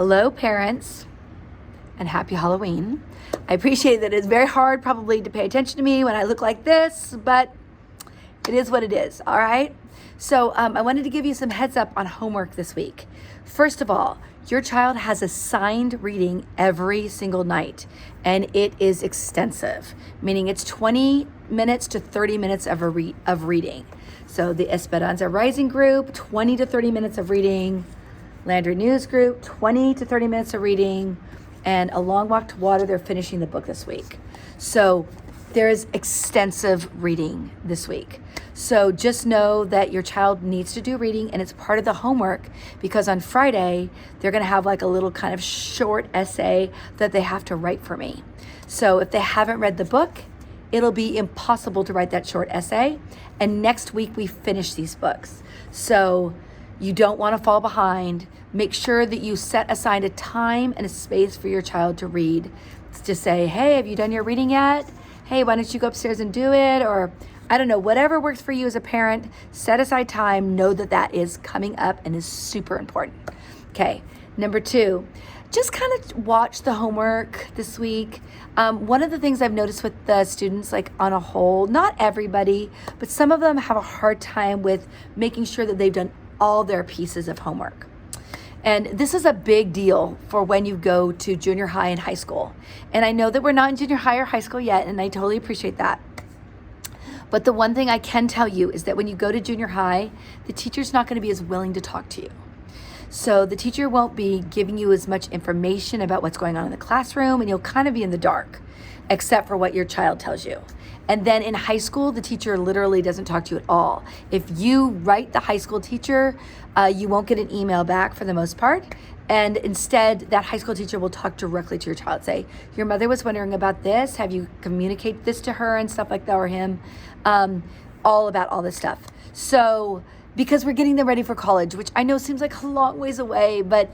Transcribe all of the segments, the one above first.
Hello, parents, and happy Halloween. I appreciate that it's very hard probably to pay attention to me when I look like this, but it is what it is, all right? So I wanted to give you some heads up on homework this week. First of all, your child has assigned reading every single night, and it is extensive, meaning it's 20 minutes to 30 minutes of reading. So the Esperanza Rising group, 20 to 30 minutes of reading. Landry News group, 20 to 30 minutes of reading. And A Long Walk to Water, they're finishing the book this week. So there's extensive reading this week. So just know that your child needs to do reading, and it's part of the homework, because on Friday, they're gonna have like a little kind of short essay that they have to write for me. So if they haven't read the book, it'll be impossible to write that short essay. And next week we finish these books. So you don't wanna fall behind. Make sure that you set aside a time and a space for your child to read. Just say, hey, have you done your reading yet? Hey, why don't you go upstairs and do it? Or I don't know, whatever works for you as a parent, set aside time. Know that that is coming up and is super important. Okay, number 2, just kind of watch the homework this week. One of the things I've noticed with the students, like on a whole, not everybody, but some of them have a hard time with making sure that they've done all their pieces of homework. And this is a big deal for when you go to junior high and high school. And I know that we're not in junior high or high school yet, and I totally appreciate that. But the one thing I can tell you is that when you go to junior high, the teacher's not going to be as willing to talk to you. So the teacher won't be giving you as much information about what's going on in the classroom, and you'll kind of be in the dark, except for what your child tells you. And then in high school, the teacher literally doesn't talk to you at all. If you write the high school teacher, you won't get an email back for the most part. And instead, that high school teacher will talk directly to your child. Say, your mother was wondering about this. Have you communicated this to her and stuff like that, or him? All about all this stuff. So because we're getting them ready for college, which I know seems like a long ways away, but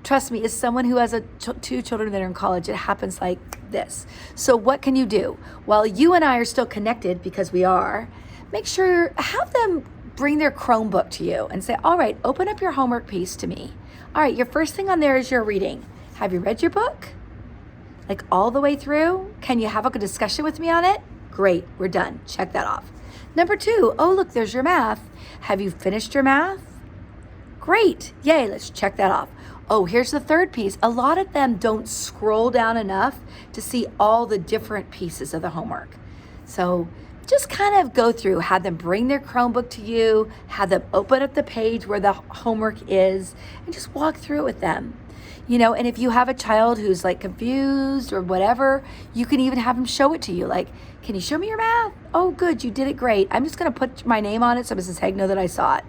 trust me, as someone who has 2 children that are in college, it happens like this. So what can you do? While you and I are still connected, because we are, make sure, have them bring their Chromebook to you and say, all right, open up your homework piece to me. All right, your first thing on there is your reading. Have you read your book? Like all the way through? Can you have a good discussion with me on it? Great, we're done. Check that off. Number 2, oh, look, there's your math. Have you finished your math? Great, yay, let's check that off. Oh, here's the third piece. A lot of them don't scroll down enough to see all the different pieces of the homework. So just kind of go through, have them bring their Chromebook to you, have them open up the page where the homework is, and just walk through it with them. You know, and if you have a child who's like confused or whatever, you can even have them show it to you. Like, can you show me your math? Oh, good, you did it great. I'm just gonna put my name on it so Mrs. Haig know that I saw it.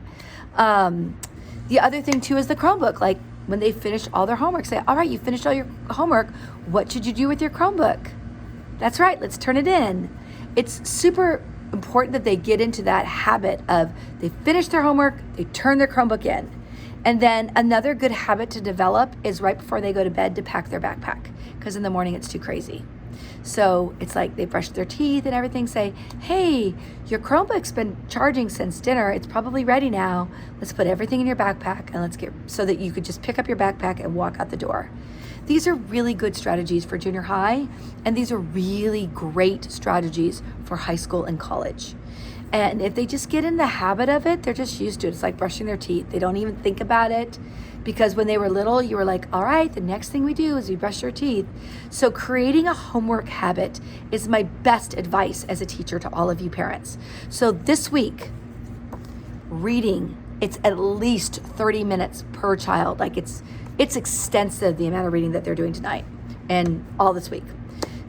The other thing too is the Chromebook. Like when they finish all their homework, say, all right, you finished all your homework. What should you do with your Chromebook? That's right, let's turn it in. It's super important that they get into that habit of they finish their homework, they turn their Chromebook in. And then another good habit to develop is right before they go to bed to pack their backpack, because in the morning it's too crazy. So it's like they brush their teeth and everything, say, hey, your Chromebook's been charging since dinner. It's probably ready now. Let's put everything in your backpack and let's get, so that you could just pick up your backpack and walk out the door. These are really good strategies for junior high, and these are really great strategies for high school and college. And if they just get in the habit of it, they're just used to it. It's like brushing their teeth. They don't even think about it, because when they were little, you were like, all right, the next thing we do is we brush our teeth. So creating a homework habit is my best advice as a teacher to all of you parents. So this week, reading, it's at least 30 minutes per child. Like it's extensive, the amount of reading that they're doing tonight and all this week.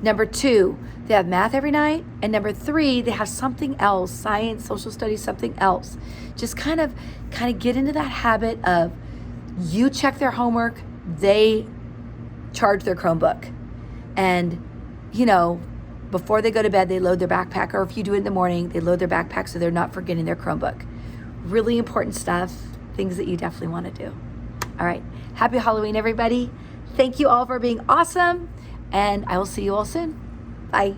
Number 2, they have math every night. And number 3, they have something else, science, social studies, something else. Just kind of get into that habit of you check their homework, they charge their Chromebook. And, you know, before they go to bed, they load their backpack. Or if you do it in the morning, they load their backpack so they're not forgetting their Chromebook. Really important stuff, things that you definitely want to do. All right. Happy Halloween, everybody. Thank you all for being awesome. And I will see you all soon. Bye.